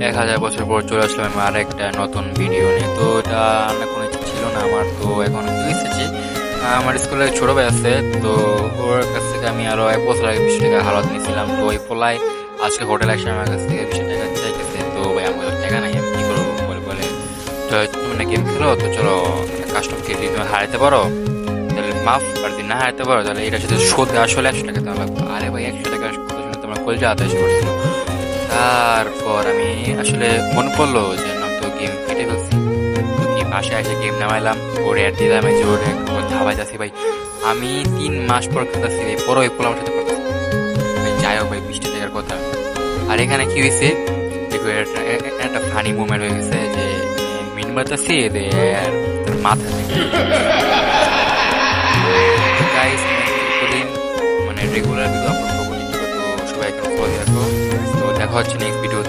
1000 বছর পর চলে আসলাম আমি আর একটা নতুন ভিডিও নিয়ে। তো এটা রান্না কোনো ইচ্ছে ছিল না আমার, তো এখন কি হয়েছে, আমার স্কুলে ছোট ভাই আছে, তো ওর কাছ থেকে আমি আরো 1 বছর আগে 20 টাকা হালত নিয়েছিলাম। তো ওই পোলায় আজকে হোটেল আসে আমার কাছ থেকে 20 টাকা চাইতেছে। তো ভাই আমার কাছে টাকা নাই, আমি কি করবো? বলে বলে তো তুমি না গেম খেলো, তো চলো কাস্টম খেলি, তুমি হারাইতে পারো তাহলে মাফ, আর যদি না হারাইতে পারো তাহলে এটা সাথে শোধ আসলে 100 টাকা দেওয়া লাগবে। আরে ভাই 100 টাকা শুনে তোমার কলজা আদায় করছিল। তারপর আমি আসলে মনে পড়লো যে না, তো গেম কেটে ফেলছি। তো কি বাসায় এসে গেম নামাইলাম, ওরে অ্যাড দিলাম, এই যে ওরে ধাবাই যাচ্ছি ভাই। আমি 3 মাস পর খেতেছি ভাই, পরে ওই পোলাম সাথে পারতেছি ভাই। যাই হোক ভাই, 20 টাকার কথা। আর এখানে কি হয়েছে দেখো, একটা ফানি মুভমেন্ট হয়ে গেছে যে মিন বাতাসি আর তার মাথা গাইস, মানে রেগুলার ভিডিও আপলোড করবো, তো সবাই এখন ফলো রাখো। তো দেখা হচ্ছে নেক্সট ভিডিওতে।